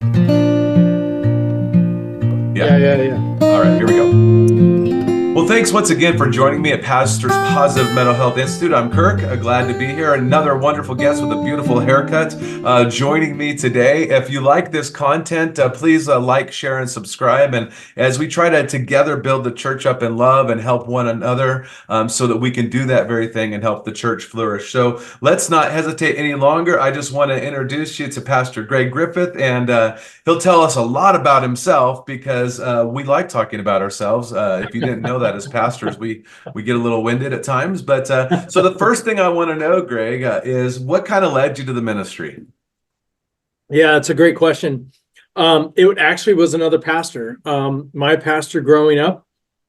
Yeah. All right, here we go. Well, thanks once again for joining me at Pastor's Positive Mental Health Institute. I'm Kirk, glad to be here. Another wonderful guest with a beautiful haircut joining me today. If you like this content, please like, share, and subscribe. And as we try to together build the church up in love and help one another so that we can do that very thing and help the church flourish. So let's not hesitate any longer. I just want to introduce you to Pastor Greg Griffith, and he'll tell us a lot about himself because we like talking about ourselves. If you didn't know that as pastors, we get a little winded at times. But so the first thing I want to know, Greg, is what kind of led you to the ministry? Yeah, it's a great question. It actually was another pastor. My pastor growing up,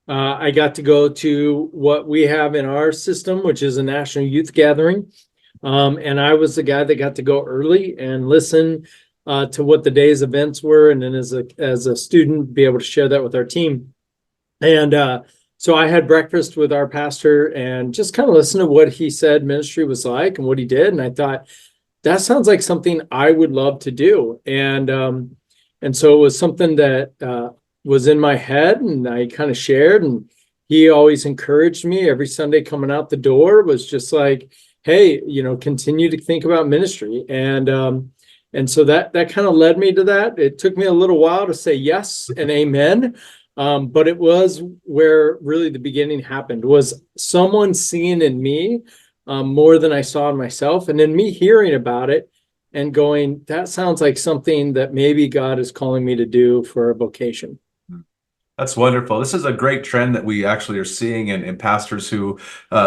I got to go to what we have in our system, which is a national youth gathering. And I was the guy that got to go early and listen to what the day's events were, and then as a student, be able to share that with our team. And so I had breakfast with our pastor and just kind of listened to what he said ministry was like and what he did. And I thought, that sounds like something I would love to do. And so it was something that was in my head, and I kind of shared, and he always encouraged me every Sunday coming out the door, was just like, hey, continue to think about ministry. And so that kind of led me to that. It took me a little while to say yes and amen. But it was where really the beginning happened, was someone seeing in me more than I saw in myself. And then me hearing about it and going, that sounds like something that maybe God is calling me to do for a vocation. That's wonderful. This is a great trend that we actually are seeing in pastors who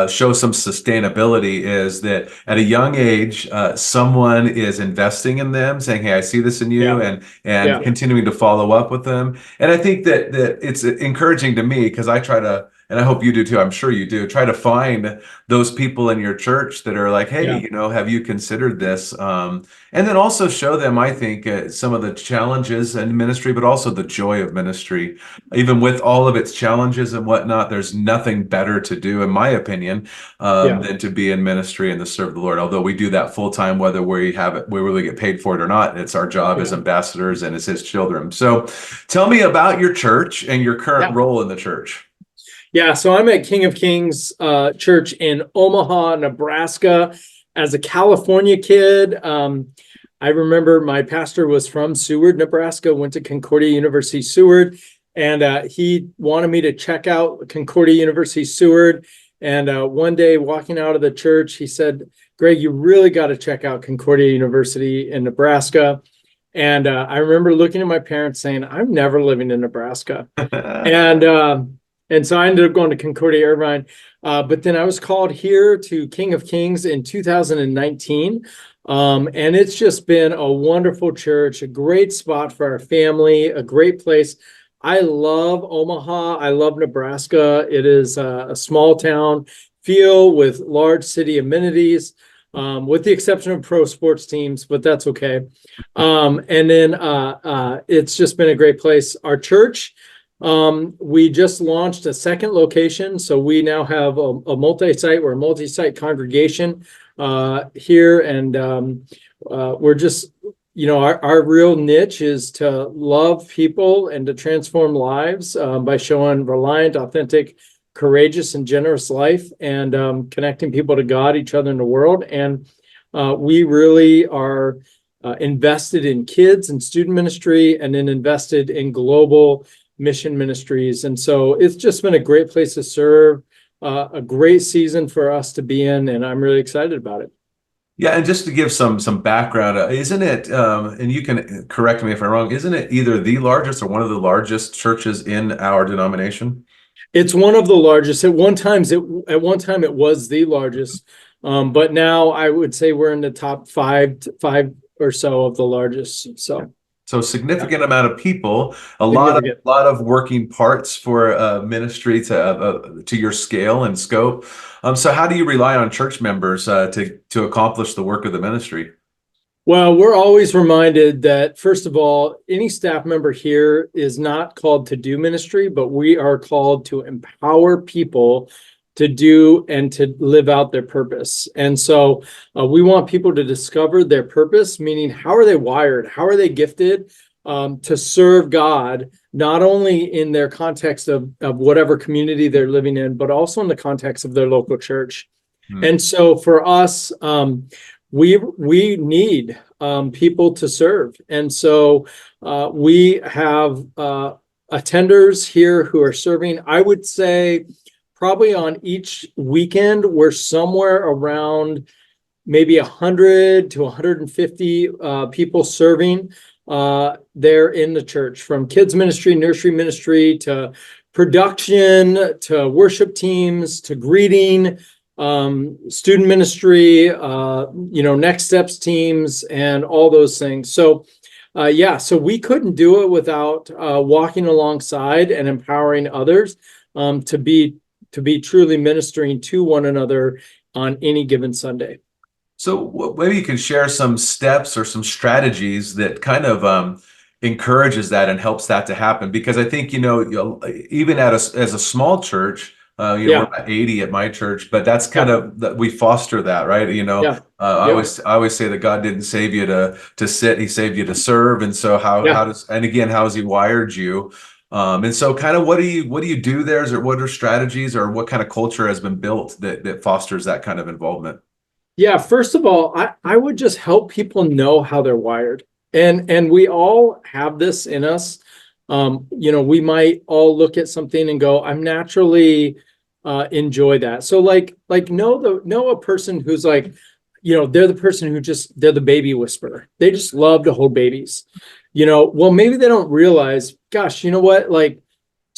show some sustainability, is that at a young age, someone is investing in them, saying, hey, I see this in you, Yeah. and continuing to follow up with them. And I think that it's encouraging to me, because I try to, and I hope you do too, I'm sure you do, try to find those people in your church that are like, hey, have you considered this? And then also show them, I think, some of the challenges in ministry, but also the joy of ministry. Even with all of its challenges and whatnot, there's nothing better to do, in my opinion, than to be in ministry and to serve the Lord. Although we do that full time, whether we really get paid for it or not, it's our job as ambassadors and as His children. So tell me about your church and your current role in the church. Yeah, so I'm at King of Kings Church in Omaha, Nebraska. As a California kid, I remember my pastor was from Seward, Nebraska, went to Concordia University, Seward, and he wanted me to check out Concordia University, Seward. And one day walking out of the church, he said, Greg, you really got to check out Concordia University in Nebraska. And I remember looking at my parents saying, I'm never living in Nebraska. And so I ended up going to Concordia Irvine. But then I was called here to King of Kings in 2019. And it's just been a wonderful church, a great spot for our family, a great place. I love Omaha. I love Nebraska. It is a small town feel with large city amenities, with the exception of pro sports teams, but that's okay. And then it's just been a great place. Our church, we just launched a second location. So we now have a multi-site. We're a multi-site congregation here. And we're just, our real niche is to love people and to transform lives by showing reliant, authentic, courageous, and generous life, and connecting people to God, each other, in the world. And we really are invested in kids and student ministry, and then invested in global mission ministries. And so it's just been a great place to serve, a great season for us to be in, and I'm really excited about it. Yeah, and just to give some background, isn't it, and you can correct me if I'm wrong, isn't it either the largest or one of the largest churches in our denomination? It's one of the largest. At one time it was the largest, but now I would say we're in the top five or so of the largest. So significant amount of people, a lot of working parts for ministry to your scale and scope. So how do you rely on church members to accomplish the work of the ministry? Well, we're always reminded that, first of all, any staff member here is not called to do ministry, but we are called to empower people to do and to live out their purpose. And so we want people to discover their purpose, meaning how are they wired? How are they gifted? to serve God, not only in their context of whatever community they're living in, but also in the context of their local church. And so for us, we need people to serve. And so we have attenders here who are serving. I would say probably on each weekend, we're somewhere around maybe 100 to 150 people serving there in the church, from kids ministry, nursery ministry, to production, to worship teams, to greeting, student ministry, next steps teams, and all those things. So so we couldn't do it without walking alongside and empowering others to be truly ministering to one another on any given Sunday. So maybe you can share some steps or some strategies that kind of encourages that and helps that to happen. Because I think, even as a small church, we're about 80 at my church, but that's kind of that we foster that, right? I always say that God didn't save you to sit; He saved you to serve. And so how has He wired you? And so kind of what do you do there? Or what are strategies, or what kind of culture has been built that fosters that kind of involvement? Yeah, first of all, I would just help people know how they're wired. And we all have this in us. We might all look at something and go, I'm naturally enjoy that. So know a person who's like, they're the person they're the baby whisperer. They just love to hold babies. Well, maybe they don't realize, gosh, you know what? Like,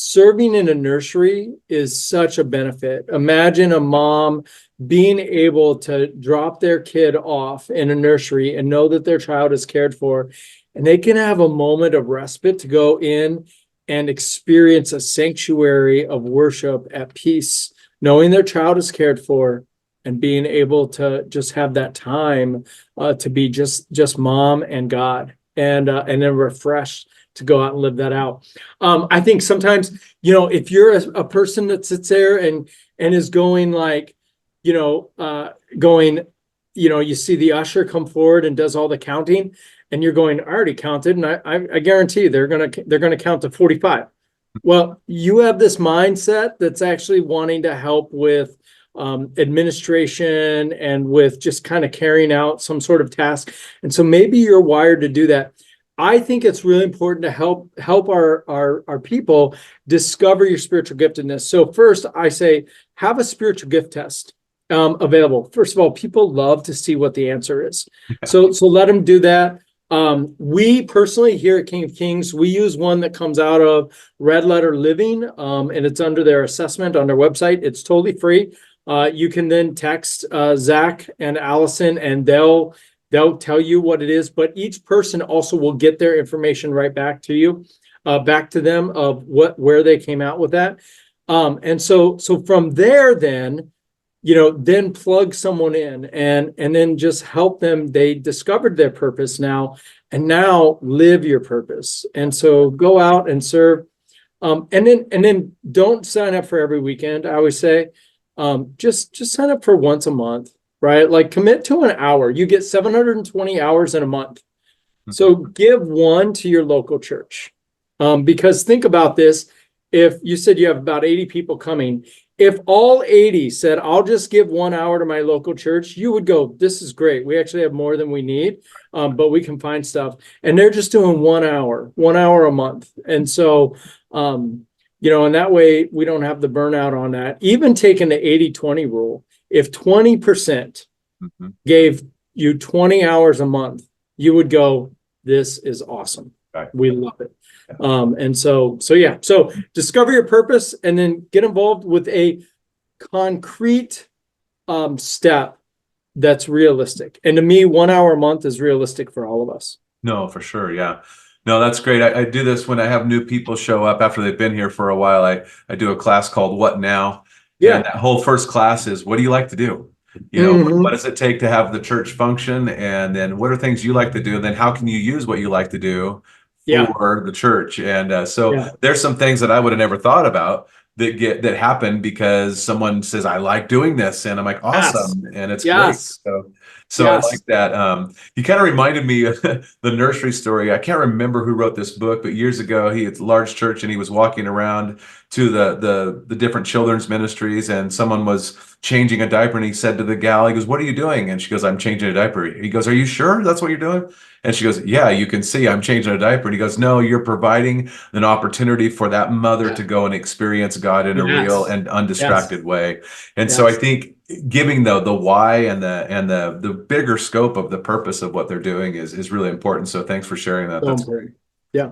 serving in a nursery is such a benefit. Imagine a mom being able to drop their kid off in a nursery and know that their child is cared for, and they can have a moment of respite to go in and experience a sanctuary of worship at peace, knowing their child is cared for, and being able to just have that time to be just mom and God, and then refreshed to go out and live that out. I think sometimes, if you're a person that sits there and is going like, you see the usher come forward and does all the counting, and you're going, I already counted, and I guarantee you they're gonna count to 45. Well, you have this mindset that's actually wanting to help with administration and with just kind of carrying out some sort of task. And so maybe you're wired to do that. I think it's really important to help our people discover your spiritual giftedness. So first, I say, have a spiritual gift test available. First of all, people love to see what the answer is. So let them do that. We personally here at King of Kings, we use one that comes out of Red Letter Living, and it's under their assessment on their website. It's totally free. You can then text Zach and Allison, and they'll tell you what it is, but each person also will get their information right back to you, back to them of where they came out with that. And so from there, then plug someone in and then just help them. They discovered their purpose now, and now live your purpose. And so go out and serve. And then don't sign up for every weekend. I always say, just sign up for once a month. Right? Like, commit to an hour. You get 720 hours in a month. So give one to your local church. Because think about this. If you said you have about 80 people coming, if all 80 said, I'll just give 1 hour to my local church, you would go, this is great. We actually have more than we need, but we can find stuff. And they're just doing 1 hour a month. And so, and that way we don't have the burnout on that. Even taking the 80-20 rule, if 20% gave you 20 hours a month, you would go, this is awesome. Right. We love it. So discover your purpose and then get involved with a concrete step that's realistic. And to me, 1 hour a month is realistic for all of us. No, for sure. Yeah. No, that's great. I do this when I have new people show up after they've been here for a while. I do a class called What Now? Yeah. And that whole first class is, what do you like to do? What does it take to have the church function? And then what are things you like to do? And then how can you use what you like to do for the church? And there's some things that I would have never thought about that happen because someone says, I like doing this. And I'm like, awesome. Yes. And it's great. So So I like that. He kind of reminded me of the nursery story. I can't remember who wrote this book, but years ago, he had a large church and he was walking around to the different children's ministries, and someone was changing a diaper, and he said to the gal, he goes, "What are you doing?" And she goes, "I'm changing a diaper." He goes, "Are you sure that's what you're doing?" And she goes, "Yeah, you can see I'm changing a diaper." And he goes, "No, you're providing an opportunity for that mother to go and experience God in a real and undistracted way." And so I think giving the why and the bigger scope of the purpose of what they're doing is really important. So thanks for sharing that. That's great. Yeah.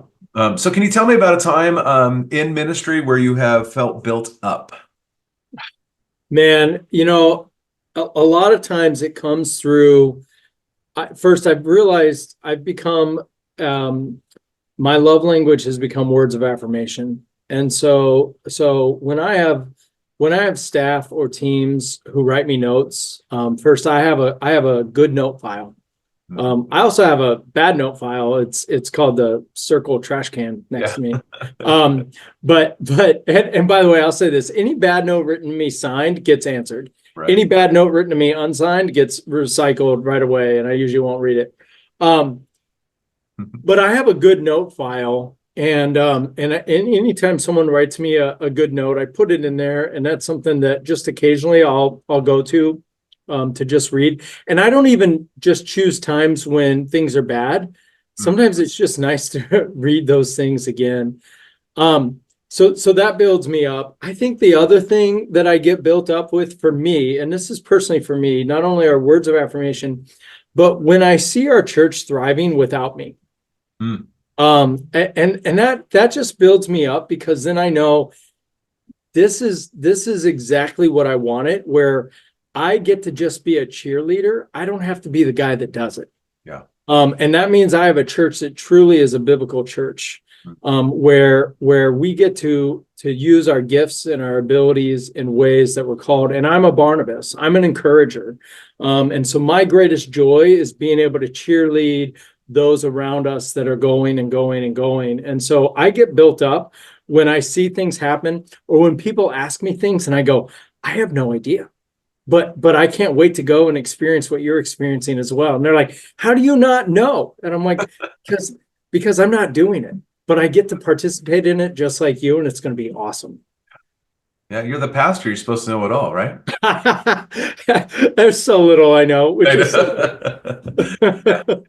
So can you tell me about a time in ministry where you have felt built up? Man, a lot of times it comes through. First, I've realized I've become, my love language has become words of affirmation. And so when I have staff or teams who write me notes, first I have a good note file. I also have a bad note file. It's called the circle trash can next to me. But by the way, I'll say this: any bad note written to me signed gets answered. Right. Any bad note written to me unsigned gets recycled right away, and I usually won't read it. But I have a good note file, and anytime someone writes me a good note, I put it in there, and that's something that just occasionally I'll go to just read. And I don't even just choose times when things are bad. Sometimes it's just nice to read those things again. So that builds me up. I think the other thing that I get built up with, for me, and this is personally for me, not only are words of affirmation, but when I see our church thriving without me. And that just builds me up, because then I know this is exactly what I wanted, where I get to just be a cheerleader. I don't have to be the guy that does it. Yeah. And that means I have a church that truly is a biblical church, where we get to use our gifts and our abilities in ways that we're called. And I'm a Barnabas. I'm an encourager. And so my greatest joy is being able to cheerlead those around us that are going and going and going. And so I get built up when I see things happen, or when people ask me things and I go, I have no idea. But I can't wait to go and experience what you're experiencing as well. And they're like, how do you not know? And I'm like, because I'm not doing it, but I get to participate in it just like you, and it's going to be awesome. Yeah, you're the pastor. You're supposed to know it all, right? There's so little I know.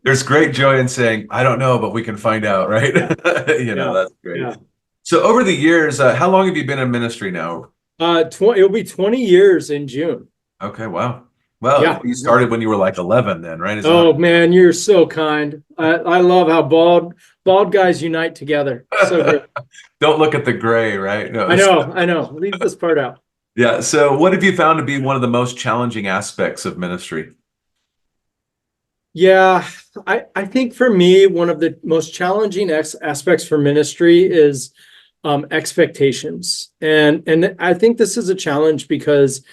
There's great joy in saying, I don't know, but we can find out, right? That's great. Yeah. So over the years, how long have you been in ministry now? It'll be 20 years in June. Okay, wow. Well, you started when you were like 11 then, right? Man, you're so kind. I love how bald guys unite together. So good. Don't look at the gray, right? No. I know. Leave this part out. Yeah. So what have you found to be one of the most challenging aspects of ministry? Yeah, I think for me, one of the most challenging aspects for ministry is expectations. And I think this is a challenge because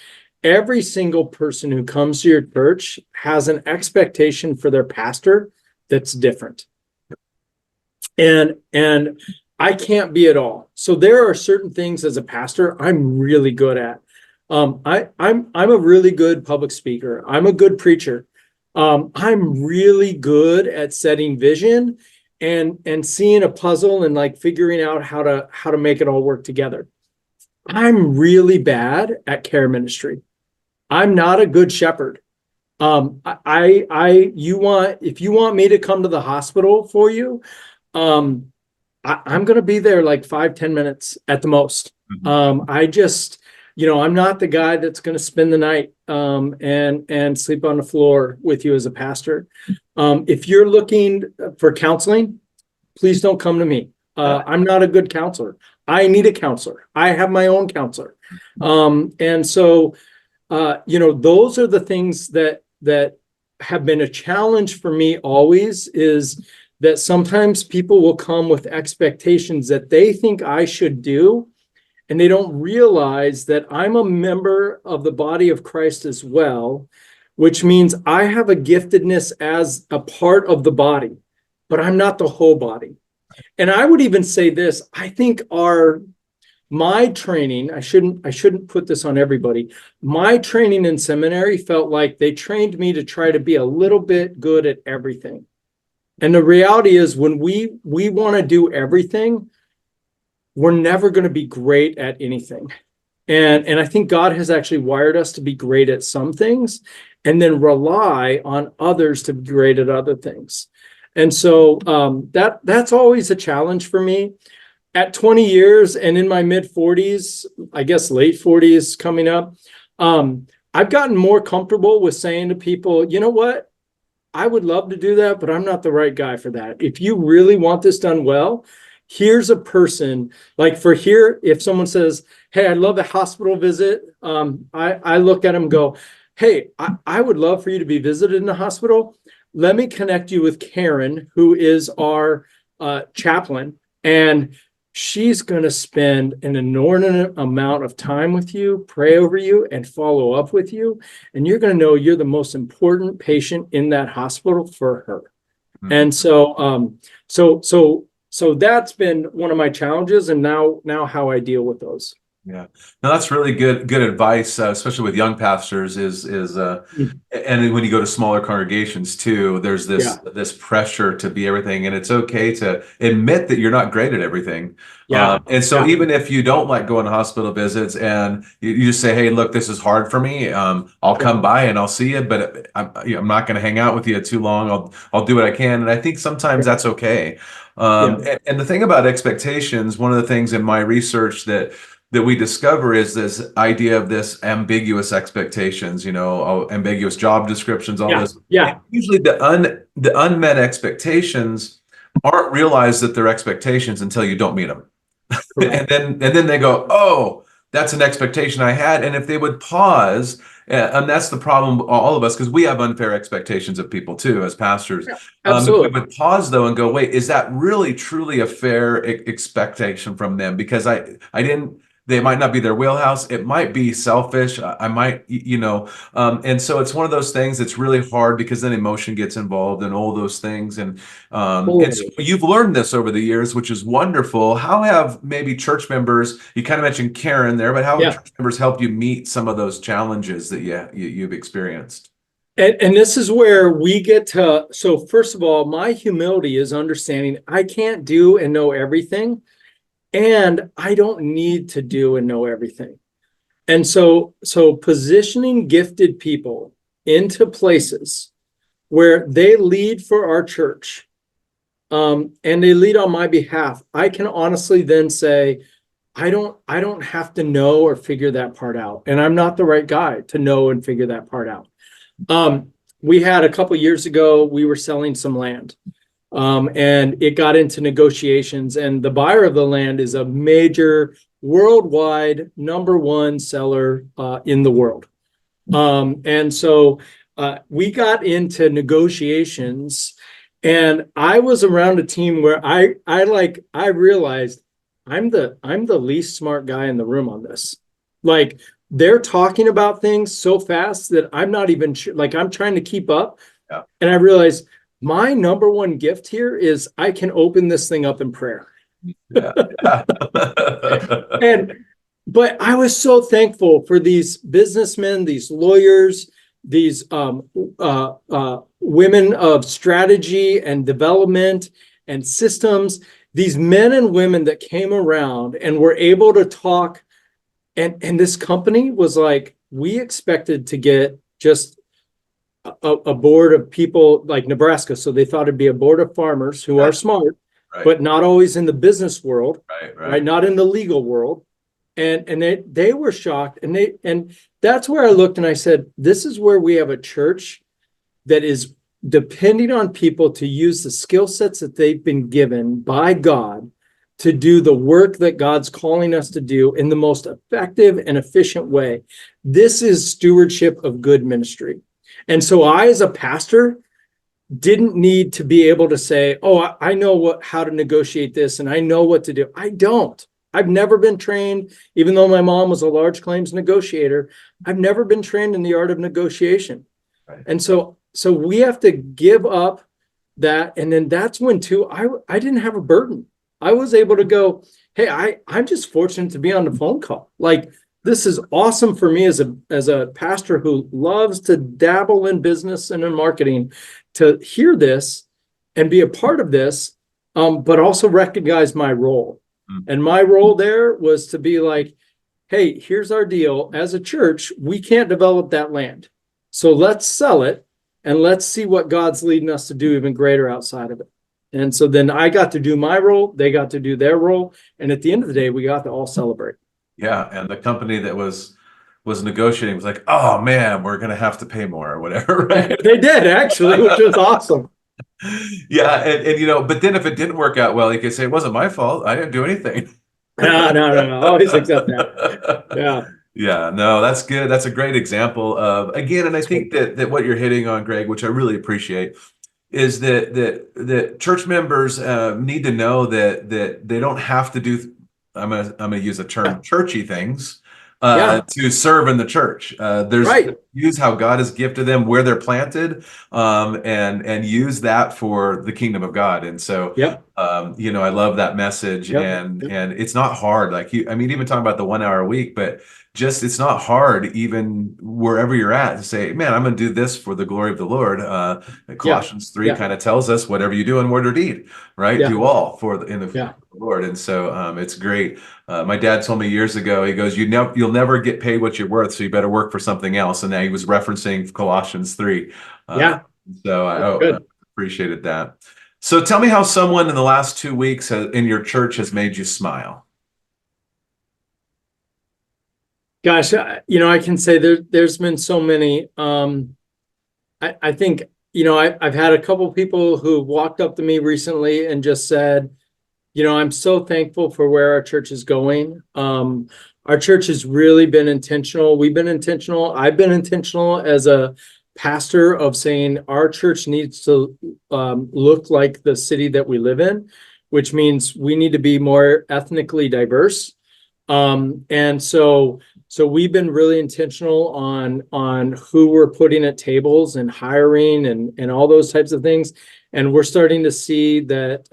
every single person who comes to your church has an expectation for their pastor that's different. And I can't be it all. So there are certain things as a pastor I'm really good at. I'm a really good public speaker. I'm a good preacher. I'm really good at setting vision and seeing a puzzle and like figuring out how to make it all work together. I'm really bad at care ministry. I'm not a good shepherd. If you want me to come to the hospital for you, I'm going to be there like 5-10 minutes at the most. I just, I'm not the guy that's going to spend the night and sleep on the floor with you as a pastor. If you're looking for counseling, please don't come to me. I'm not a good counselor. I need a counselor. I have my own counselor. And so, those are the things that have been a challenge for me always, is that sometimes people will come with expectations that they think I should do, and they don't realize that I'm a member of the body of Christ as well, which means I have a giftedness as a part of the body, but I'm not the whole body. And I would even say this: I think our my training, I shouldn't put this on everybody. My training in seminary felt like they trained me to try to be a little bit good at everything. And the reality is when we want to do everything, we're never going to be great at anything. And I think God has actually wired us to be great at some things and then rely on others to be great at other things. And so that's always a challenge for me. At 20 years and in my mid 40s, I guess late 40s coming up, I've gotten more comfortable with saying to people, you know what? I would love to do that, but I'm not the right guy for that. If you really want this done well, here's a person like for here. If someone says, hey, I'd love a hospital visit, I look at them and go, hey, I would love for you to be visited in the hospital. Let me connect you with Karen, who is our chaplain, and she's going to spend an inordinate amount of time with you, pray over you, and follow up with you. And you're going to know you're the most important patient in that hospital for her. Mm-hmm. And so that's been one of my challenges, and now how I deal with those. Yeah, no, that's really good advice, especially with young pastors. And when you go to smaller congregations too, there's this pressure to be everything, and it's okay to admit that you're not great at everything. Yeah, and so even if you don't like going to hospital visits, and you just say, "Hey, look, this is hard for me. I'll come by and I'll see you, but I'm not going to hang out with you too long. I'll do what I can." And I think sometimes that's okay. And the thing about expectations, one of the things in my research that we discover is this idea of this ambiguous expectations, ambiguous job descriptions, all this. Yeah. And usually the unmet expectations aren't realized that they're expectations until you don't meet them. and then they go, oh, that's an expectation I had. And if they would pause, and that's the problem, all of us, because we have unfair expectations of people too, as pastors. Yeah, absolutely. If we would pause though and go, wait, is that really truly a fair expectation from them? Because they might not be their wheelhouse. It might be selfish. I might, and so it's one of those things that's really hard because then emotion gets involved and all those things. And so you've learned this over the years, which is wonderful. How have maybe church members, you kind of mentioned Karen there, but how have church members helped you meet some of those challenges that you've experienced? And this is where we get to, so first of all, my humility is understanding I can't do and know everything. And I don't need to do and know everything. And so positioning gifted people into places where they lead for our church, and they lead on my behalf, I can honestly then say, I don't have to know or figure that part out. And I'm not the right guy to know and figure that part out. We had a couple years ago, we were selling some land. And it got into negotiations, and the buyer of the land is a major worldwide #1 seller in the world. And so we got into negotiations, and I was around a team where I realized I'm the least smart guy in the room on this. Like, they're talking about things so fast that I'm not even sure, like I'm trying to keep up. Yeah. And I realized my #1 gift here is I can open this thing up in prayer. Yeah. But I was so thankful for these businessmen, these lawyers, these women of strategy and development and systems, these men and women that came around and were able to talk. And this company was like, we expected to get just a board of people like Nebraska. So they thought it'd be a board of farmers who are smart, but not always in the business world, right? Not in the legal world. And they were shocked. And that's where I looked and I said, this is where we have a church that is depending on people to use the skill sets that they've been given by God to do the work that God's calling us to do in the most effective and efficient way. This is stewardship of good ministry. And so I, as a pastor, didn't need to be able to say, oh, I know how to negotiate this and I know what to do. I don't. I've never been trained, even though my mom was a large claims negotiator, I've never been trained in the art of negotiation. Right. And so we have to give up that. And then that's when too, I didn't have a burden. I was able to go, hey, I'm just fortunate to be on the phone call. Like, this is awesome for me as a pastor who loves to dabble in business and in marketing, to hear this and be a part of this, but also recognize my role. And my role there was to be like, hey, here's our deal. As a church, we can't develop that land. So let's sell it and let's see what God's leading us to do even greater outside of it. And so then I got to do my role, they got to do their role. And at the end of the day, we got to all celebrate. Yeah, and the company that was negotiating was like, oh man, we're gonna have to pay more or whatever, right? They did actually, which was awesome. Yeah, and but then if it didn't work out well, you could say it wasn't my fault. I didn't do anything. No. Always accept that. Yeah. Yeah, no, that's good. That's a great example of, again, and I think that what you're hitting on, Greg, which I really appreciate, is that church members need to know that they don't have to do. I'm gonna use the term churchy things to serve in the church. Use how God has gifted them where they're planted, and use that for the kingdom of God. And so, I love that message, and it's not hard. Like even talking about the 1 hour a week, but just it's not hard even wherever you're at to say, man, I'm going to do this for the glory of the Lord. Colossians 3 kind of tells us whatever you do in word or deed, right? Do all for the Lord. And so it's great. My dad told me years ago, he goes, you'll never get paid what you're worth, so you better work for something else. And now he was referencing Colossians 3. So I appreciated that. So tell me how someone in the last 2 weeks in your church has made you smile. Gosh, I can say there's been so many. I think, I've had a couple people who walked up to me recently and just said, I'm so thankful for where our church is going. Our church has really been intentional. We've been intentional. I've been intentional as a pastor of saying our church needs to look like the city that we live in, which means we need to be more ethnically diverse. And so we've been really intentional on who we're putting at tables and hiring and all those types of things. And we're starting to see that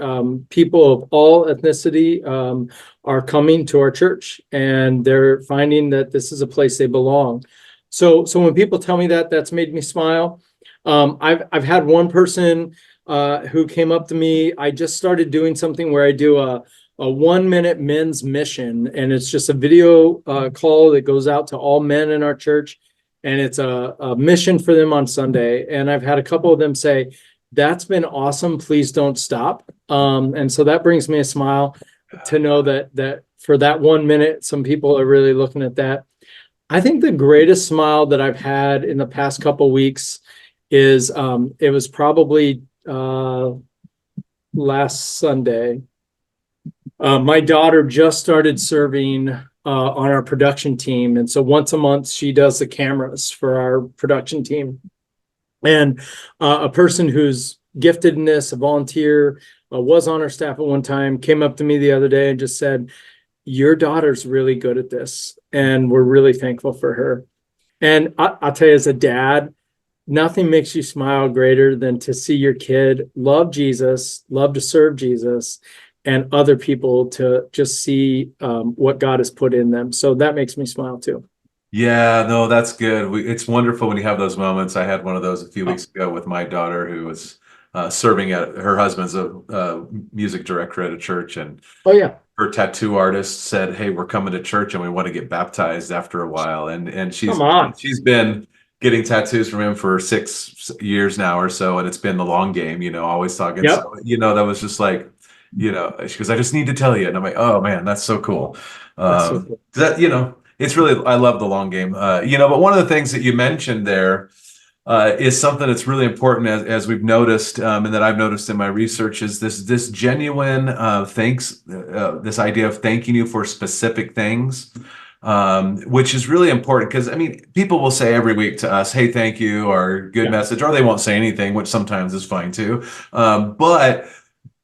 people of all ethnicity are coming to our church, and they're finding that this is a place they belong. So when people tell me that, that's made me smile. I've had one person who came up to me. I just started doing something where I do a 1 minute men's mission, and it's just a video call that goes out to all men in our church, and it's a mission for them on Sunday. And I've had a couple of them say, that's been awesome, please don't stop. And so that brings me a smile to know that for that 1 minute, some people are really looking at that. I think the greatest smile that I've had in the past couple weeks is it was probably last Sunday. My daughter just started serving on our production team. And so once a month, she does the cameras for our production team. And a person who's gifted in this, a volunteer, was on our staff at one time, came up to me the other day and just said, your daughter's really good at this, and we're really thankful for her. And I'll tell you, as a dad, nothing makes you smile greater than to see your kid love Jesus, love to serve Jesus, and other people to just see what God has put in them. So that makes me smile too. Yeah, no, that's good. It's wonderful when you have those moments. I had one of those a few weeks ago with my daughter, who was serving at her husband's a music director at a church, and her tattoo artist said, "Hey, we're coming to church and we want to get baptized after a while." And she's been getting tattoos from him for 6 years now or so, and it's been the long game, always talking. So, that was just like, she goes, "I just need to tell you," and I'm like, "Oh man, that's so cool." It's really, I love the long game, but one of the things that you mentioned there is something that's really important, as we've noticed, and that I've noticed in my research, is this genuine this idea of thanking you for specific things, which is really important, because people will say every week to us, "Hey, thank you," or "Good message," or they won't say anything, which sometimes is fine too.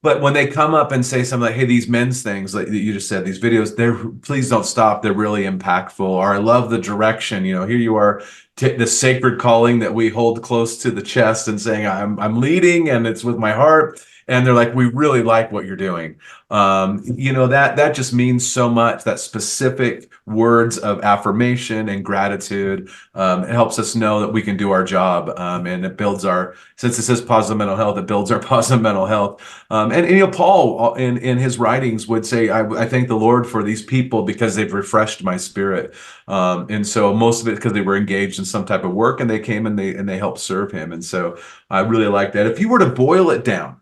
But when they come up and say something like, "Hey, these men's things," like you just said, these videos, please don't stop. They're really impactful. Or, "I love the direction. Here you are, the sacred calling that we hold close to the chest, and saying, I'm leading, and it's with my heart." and they're like, we really like what you're doing. That just means so much. That specific words of affirmation and gratitude, it helps us know that we can do our job, and it builds since it says positive mental health, it builds our positive mental health. And Paul in his writings would say, I thank the Lord for these people because they've refreshed my spirit. And so most of it because they were engaged in some type of work, and they came and they helped serve him. And so I really like that. If you were to boil it down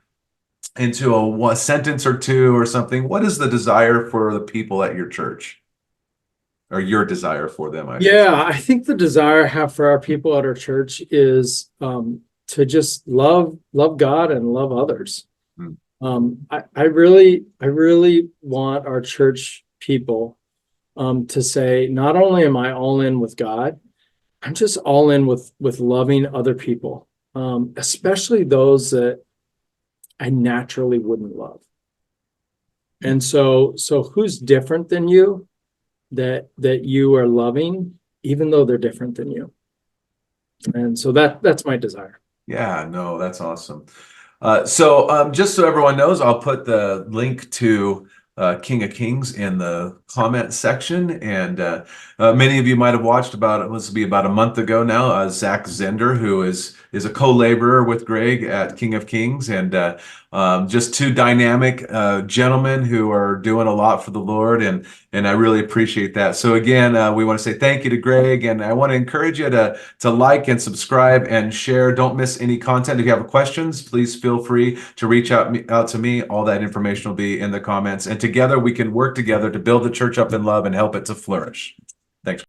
into a sentence or two or something, what is the desire for the people at your church, or your desire for them? I think the desire I have for our people at our church is to just love God and love others. I really want our church people to say, not only am I all in with God, I'm just all in with loving other people, especially those that I naturally wouldn't love. And so who's different than you that you are loving, even though they're different than you? And so that's my desire. Yeah, no, that's awesome. So just so everyone knows, I'll put the link to King of Kings in the comment section. And many of you might have watched this will be about a month ago now, Zach Zender, who is a co-laborer with Greg at King of Kings, and just two dynamic gentlemen who are doing a lot for the Lord, and I really appreciate that. So again, we want to say thank you to Greg, and I want to encourage you to like and subscribe and share. Don't miss any content. If you have questions, please feel free to reach out to me. All that information will be in the comments, and together we can work together to build the church up in love and help it to flourish. Thanks.